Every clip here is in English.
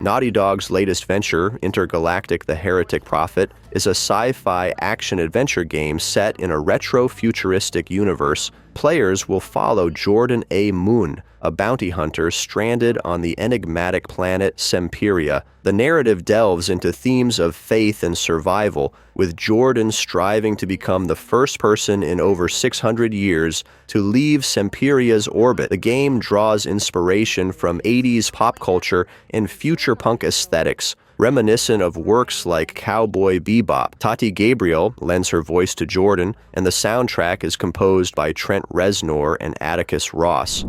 Naughty Dog's latest venture, Intergalactic: The Heretic Prophet, is a sci-fi action-adventure game set in a retro-futuristic universe. Players will follow Jordan A. Moon, a bounty hunter stranded on the enigmatic planet Semperia. The narrative delves into themes of faith and survival, with Jordan striving to become the first person in over 600 years to leave Semperia's orbit. The game draws inspiration from 80s pop culture and future punk aesthetics, reminiscent of works like Cowboy Bebop. Tati Gabriel lends her voice to Jordan, and the soundtrack is composed by Trent Reznor and Atticus Ross.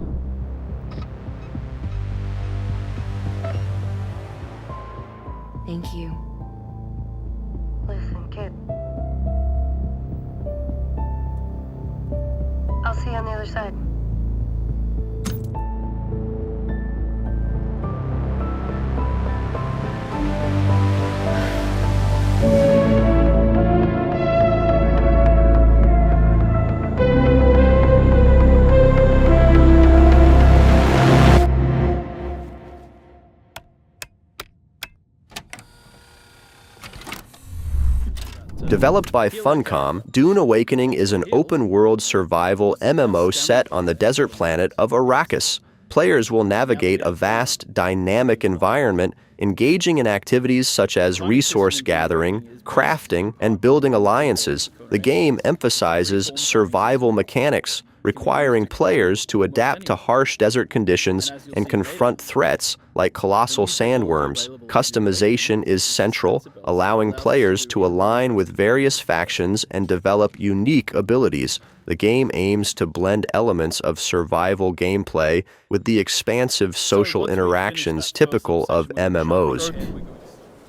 Thank you. Listen, kid. I'll see you on the other side. Developed by Funcom, Dune Awakening is an open-world survival MMO set on the desert planet of Arrakis. Players will navigate a vast, dynamic environment, engaging in activities such as resource gathering, crafting, and building alliances. The game emphasizes survival mechanics, requiring players to adapt to harsh desert conditions and confront threats like colossal sandworms. Customization is central, allowing players to align with various factions and develop unique abilities. The game aims to blend elements of survival gameplay with the expansive social interactions typical of MMOs.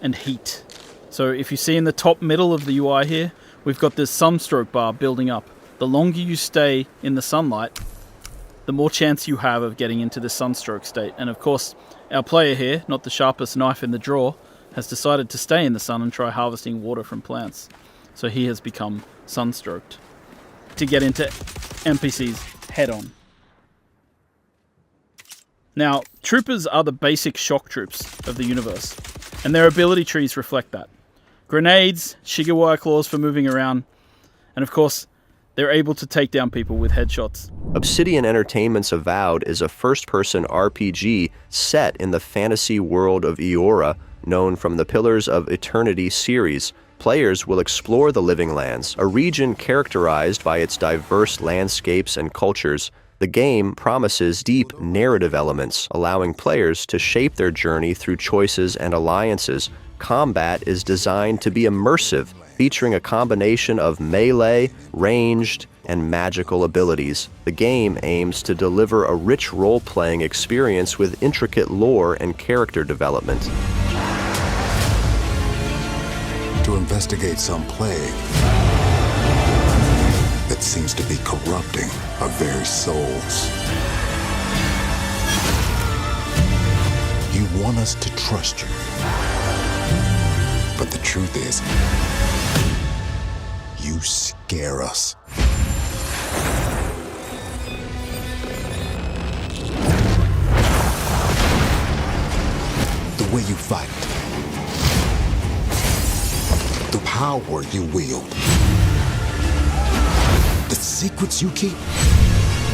And heat. So if you see in the top middle of the UI here, we've got this sunstroke bar building up. The longer you stay in the sunlight, the more chance you have of getting into the sunstroke state. And of course, our player here, not the sharpest knife in the drawer, has decided to stay in the sun and try harvesting water from plants. So he has become sunstroked to get into NPCs head on. Now, troopers are the basic shock troops of the universe, and their ability trees reflect that. Grenades, Shigarwire claws for moving around, and of course, they're able to take down people with headshots. Obsidian Entertainment's Avowed is a first-person RPG set in the fantasy world of Eora, known from the Pillars of Eternity series. Players will explore the Living Lands, a region characterized by its diverse landscapes and cultures. The game promises deep narrative elements, allowing players to shape their journey through choices and alliances. Combat is designed to be immersive, featuring a combination of melee, ranged, and magical abilities. The game aims to deliver a rich role-playing experience with intricate lore and character development. To investigate some plague that seems to be corrupting our very souls. You want us to trust you. But the truth is, you scare us. The way you fight. The power you wield. The secrets you keep.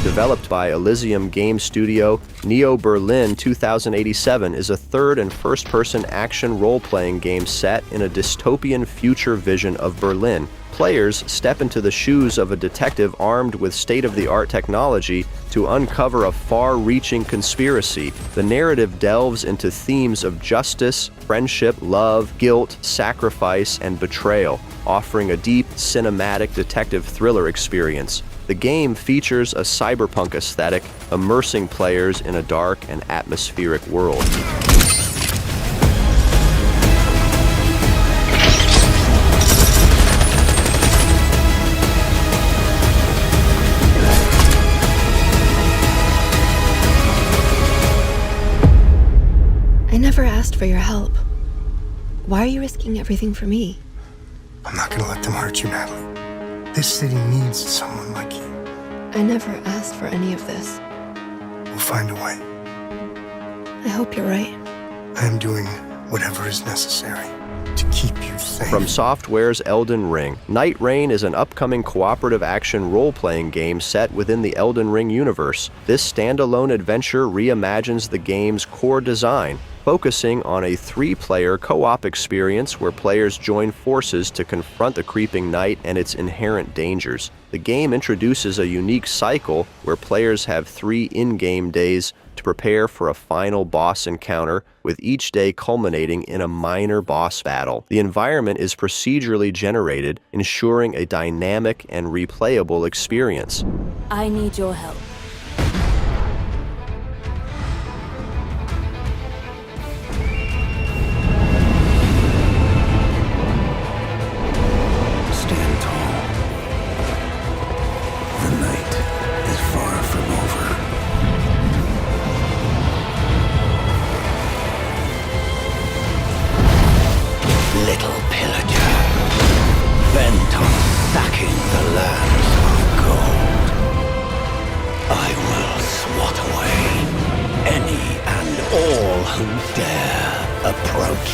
Developed by Elysium Game Studio, Neo Berlin 2087 is a third and first-person action role-playing game set in a dystopian future vision of Berlin. Players step into the shoes of a detective armed with state-of-the-art technology to uncover a far-reaching conspiracy. The narrative delves into themes of justice, friendship, love, guilt, sacrifice, and betrayal, offering a deep, cinematic detective thriller experience. The game features a cyberpunk aesthetic, immersing players in a dark and atmospheric world. I never asked for your help. Why are you risking everything for me? I'm not gonna let them hurt you, Natalie. This city needs someone like you. I never asked for any of this. We'll find a way. I hope you're right. I am doing whatever is necessary to keep you safe. From Software's Elden Ring, Nightreign is an upcoming cooperative action role-playing game set within the Elden Ring universe. This standalone adventure reimagines the game's core design, focusing on a 3-player co-op experience where players join forces to confront the creeping night and its inherent dangers. The game introduces a unique cycle where players have 3 in-game days to prepare for a final boss encounter, with each day culminating in a minor boss battle. The environment is procedurally generated, ensuring a dynamic and replayable experience. I need your help. Stand tall. The night is far from over. Little pillager, bent on stacking the lands of gold. I will swat away any and all who dare approach.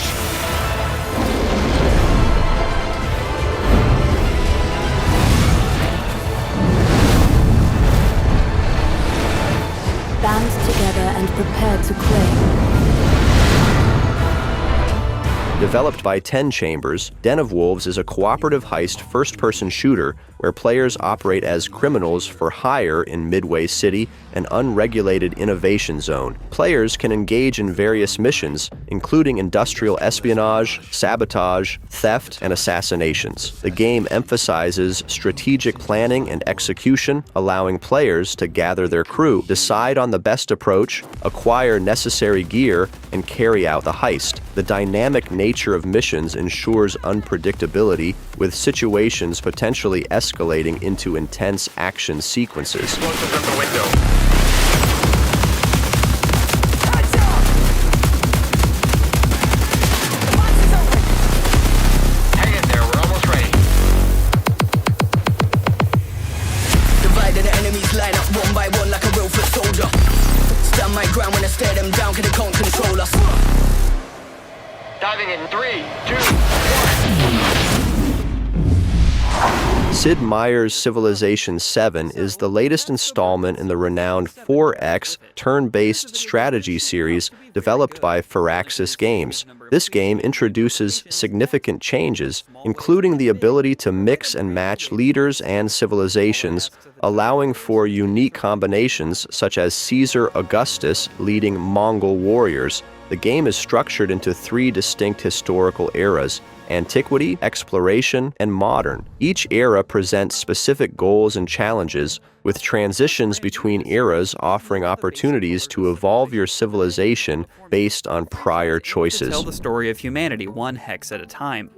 Band together and prepare to claim. Developed by 10 Chambers, Den of Wolves is a cooperative heist first-person shooter where players operate as criminals for hire in Midway City, an unregulated innovation zone. Players can engage in various missions, including industrial espionage, sabotage, theft, and assassinations. The game emphasizes strategic planning and execution, allowing players to gather their crew, decide on the best approach, acquire necessary gear, and carry out the heist. The dynamic nature of missions ensures unpredictability, with situations potentially escalating into intense action sequences. Diving in 3, 2, 1. Sid Meier's Civilization VII is the latest installment in the renowned 4X turn-based strategy series developed by Firaxis Games. This game introduces significant changes, including the ability to mix and match leaders and civilizations, allowing for unique combinations such as Caesar Augustus leading Mongol warriors. The game is structured into 3 distinct historical eras: Antiquity, Exploration, and Modern. Each era presents specific goals and challenges, with transitions between eras offering opportunities to evolve your civilization based on prior choices. Tell the story of humanity one hex at a time.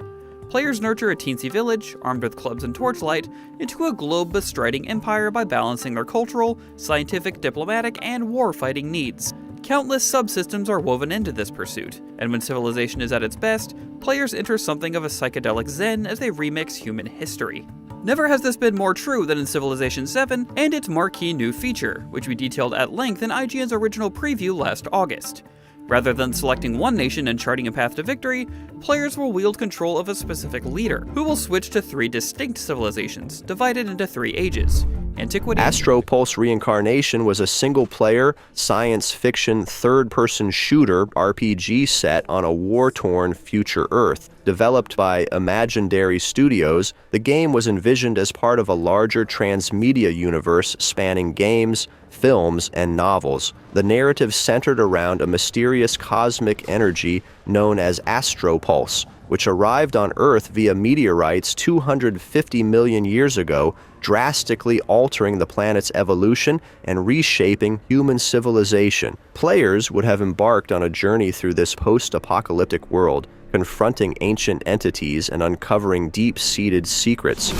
Players nurture a teensy village, armed with clubs and torchlight, into a globe-bestriding empire by balancing their cultural, scientific, diplomatic, and war-fighting needs. Countless subsystems are woven into this pursuit, and when civilization is at its best, players enter something of a psychedelic zen as they remix human history. Never has this been more true than in Civilization VII and its marquee new feature, which we detailed at length in IGN's original preview last August. Rather than selecting one nation and charting a path to victory, players will wield control of a specific leader, who will switch to 3 distinct civilizations, divided into 3 ages. Antiquity. Astropulse Reincarnation was a single-player, science-fiction, third-person shooter RPG set on a war-torn future Earth. Developed by Imaginary Studios, the game was envisioned as part of a larger transmedia universe spanning games, films, and novels. The narrative centered around a mysterious cosmic energy known as Astropulse, which arrived on Earth via meteorites 250 million years ago, drastically altering the planet's evolution and reshaping human civilization. Players would have embarked on a journey through this post-apocalyptic world, confronting ancient entities and uncovering deep-seated secrets.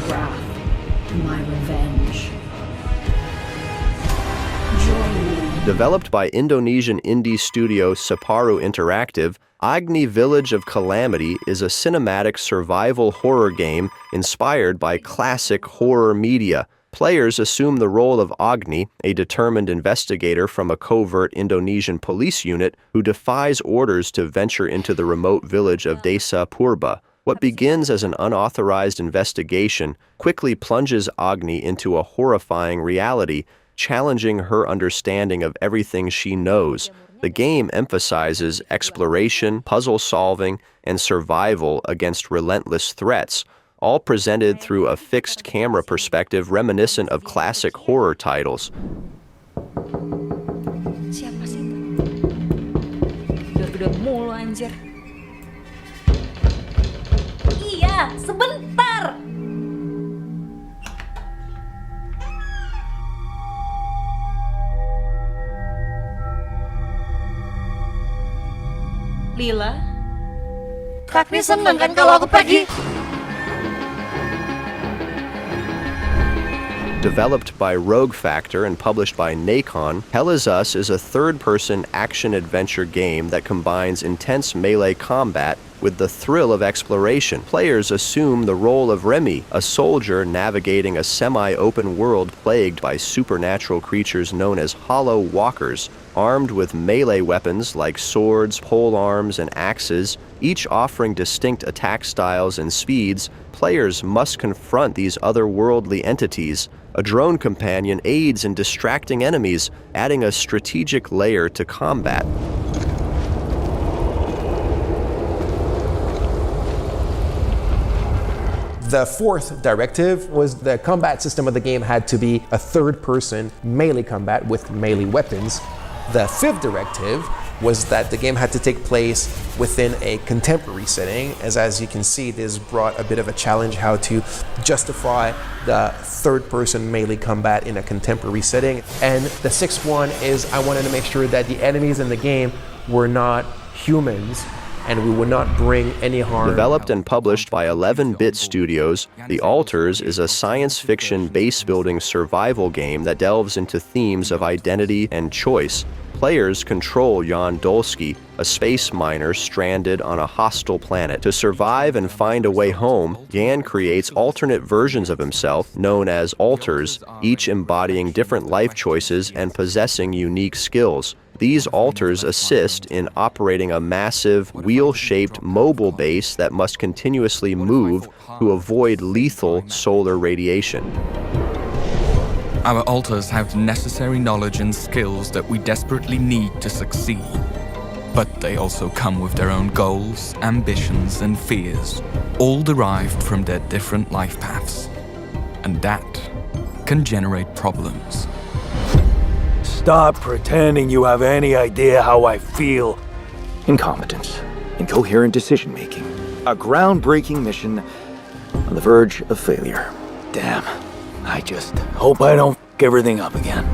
wrath to my revenge. Join me. Developed by Indonesian indie studio Separuh Interactive, Agni Village of Calamity is a cinematic survival horror game inspired by classic horror media. Players assume the role of Agni, a determined investigator from a covert Indonesian police unit who defies orders to venture into the remote village of Desa Purba. What begins as an unauthorized investigation quickly plunges Agni into a horrifying reality, challenging her understanding of everything she knows. The game emphasizes exploration, puzzle solving, and survival against relentless threats, all presented through a fixed camera perspective reminiscent of classic horror titles. Siapa sih itu? Gedor-gedor mulu anjir. Iya, sebentar. Lila, Kakni seneng kan kalau aku pergi? Developed by Rogue Factor and published by Nacon, Hell Is Us is a third-person action-adventure game that combines intense melee combat with the thrill of exploration. Players assume the role of Remy, a soldier navigating a semi-open world plagued by supernatural creatures known as Hollow Walkers. Armed with melee weapons like swords, polearms, and axes, each offering distinct attack styles and speeds, players must confront these otherworldly entities. A drone companion aids in distracting enemies, adding a strategic layer to combat. The fourth directive was the combat system of the game had to be a third-person melee combat with melee weapons. The fifth directive was that the game had to take place within a contemporary setting, as you can see, this brought a bit of a challenge how to justify the third-person melee combat in a contemporary setting. And the sixth one is I wanted to make sure that the enemies in the game were not humans, and we would not bring any harm. Developed and published by 11-bit studios, The Alters is a science fiction base-building survival game that delves into themes of identity and choice. Players control Jan Dolsky, a space miner stranded on a hostile planet. To survive and find a way home, Jan creates alternate versions of himself, known as alters, each embodying different life choices and possessing unique skills. These alters assist in operating a massive, wheel-shaped mobile base that must continuously move to avoid lethal solar radiation. Our alters have the necessary knowledge and skills that we desperately need to succeed. But they also come with their own goals, ambitions, and fears, all derived from their different life paths. And that can generate problems. Stop pretending you have any idea how I feel. Incompetence, incoherent decision-making, a groundbreaking mission on the verge of failure. Damn, I just hope I don't f*** everything up again.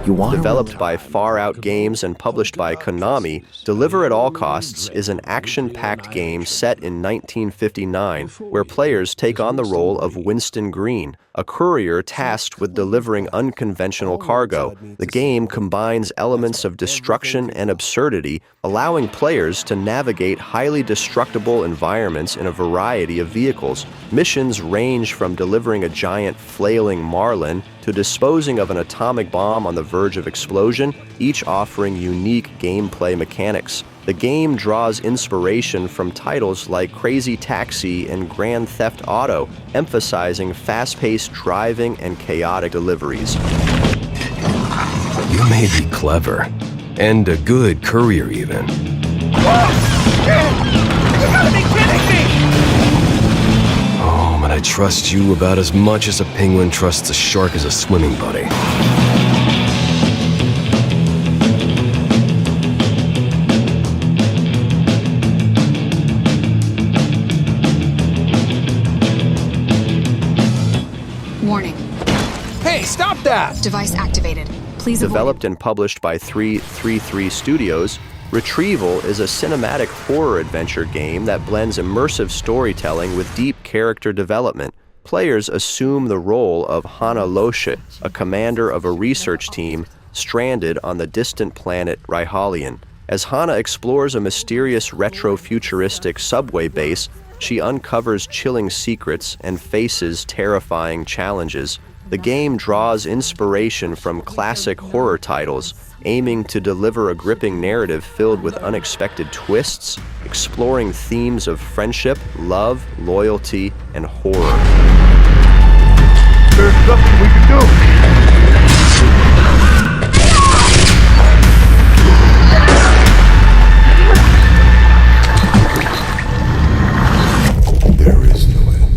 Developed by Far Out Games and published by Konami, Deliver at All Costs is an action-packed game set in 1959, where players take on the role of Winston Green, a courier tasked with delivering unconventional cargo. The game combines elements of destruction and absurdity, allowing players to navigate highly destructible environments in a variety of vehicles. Missions range from delivering a giant flailing marlin to disposing of an atomic bomb on the verge of explosion, each offering unique gameplay mechanics. The game draws inspiration from titles like Crazy Taxi and Grand Theft Auto, emphasizing fast-paced driving and chaotic deliveries. You may be clever, and a good courier even. Whoa! You gotta be kidding me! Oh, but I trust you about as much as a penguin trusts a shark as a swimming buddy. Warning. Hey, stop that! Device activated. Please Developed and published by 333 Studios, Retrieval is a cinematic horror adventure game that blends immersive storytelling with deep character development. Players assume the role of Hana Loshe, a commander of a research team stranded on the distant planet Rhyhalion. As Hana explores a mysterious retro-futuristic subway base, she uncovers chilling secrets and faces terrifying challenges. The game draws inspiration from classic horror titles, aiming to deliver a gripping narrative filled with unexpected twists, exploring themes of friendship, love, loyalty, and horror. There's nothing we can do. There is no end.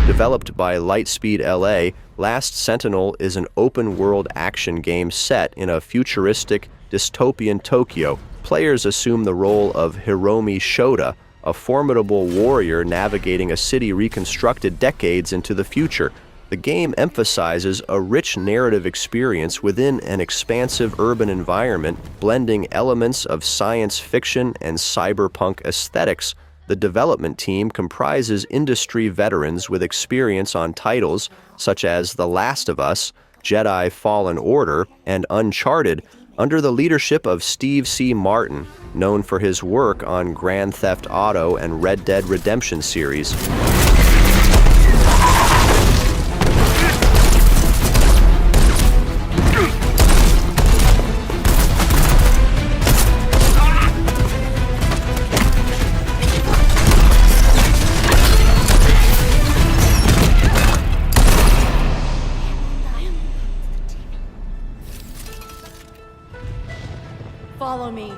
Developed by Lightspeed LA, Last Sentinel is an open-world action game set in a futuristic, dystopian Tokyo. Players assume the role of Hiromi Shota, a formidable warrior navigating a city reconstructed decades into the future. The game emphasizes a rich narrative experience within an expansive urban environment, blending elements of science fiction and cyberpunk aesthetics. The development team comprises industry veterans with experience on titles such as The Last of Us, Jedi Fallen Order, and Uncharted, under the leadership of Steve C. Martin, known for his work on Grand Theft Auto and Red Dead Redemption series. Follow me.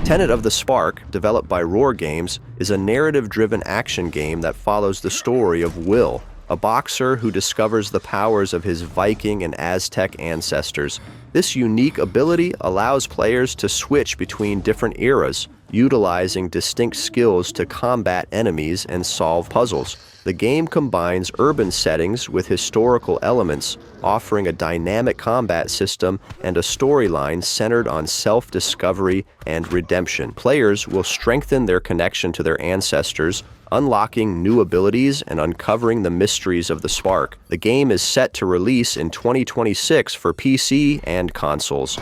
Tenet of the Spark, developed by Roar Games, is a narrative-driven action game that follows the story of Will, a boxer who discovers the powers of his Viking and Aztec ancestors. This unique ability allows players to switch between different eras, utilizing distinct skills to combat enemies and solve puzzles. The game combines urban settings with historical elements, offering a dynamic combat system and a storyline centered on self-discovery and redemption. Players will strengthen their connection to their ancestors, unlocking new abilities and uncovering the mysteries of the Spark. The game is set to release in 2026 for PC and consoles.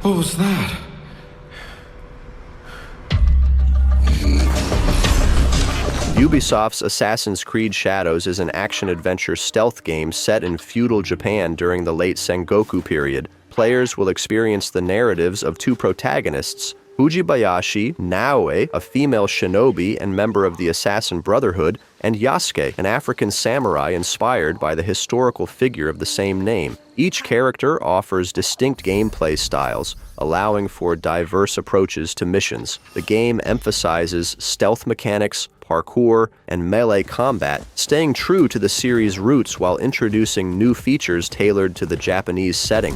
What was that? Ubisoft's Assassin's Creed Shadows is an action-adventure stealth game set in feudal Japan during the late Sengoku period. Players will experience the narratives of two protagonists, Fujibayashi Naoe, a female shinobi and member of the Assassin Brotherhood, and Yasuke, an African samurai inspired by the historical figure of the same name. Each character offers distinct gameplay styles, allowing for diverse approaches to missions. The game emphasizes stealth mechanics, parkour, and melee combat, staying true to the series' roots while introducing new features tailored to the Japanese setting.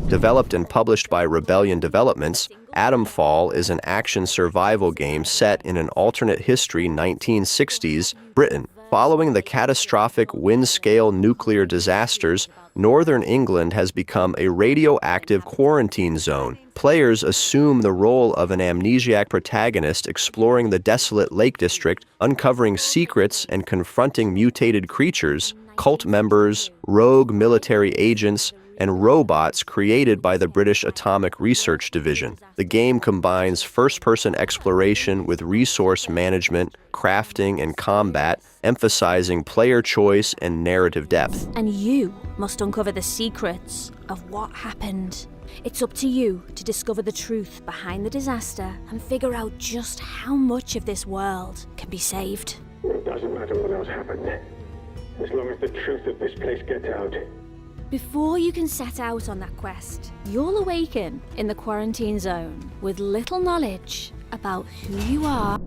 Developed and published by Rebellion Developments, Atomfall is an action survival game set in an alternate history 1960s Britain. Following the catastrophic wind-scale nuclear disasters, northern England has become a radioactive quarantine zone. Players assume the role of an amnesiac protagonist exploring the desolate Lake District, uncovering secrets and confronting mutated creatures, cult members, rogue military agents, and robots created by the British Atomic Research Division. The game combines first-person exploration with resource management, crafting, and combat, emphasizing player choice and narrative depth. And you must uncover the secrets of what happened. It's up to you to discover the truth behind the disaster and figure out just how much of this world can be saved. It doesn't matter what else happened, as long as the truth of this place gets out. Before you can set out on that quest, you'll awaken in the quarantine zone with little knowledge about who you are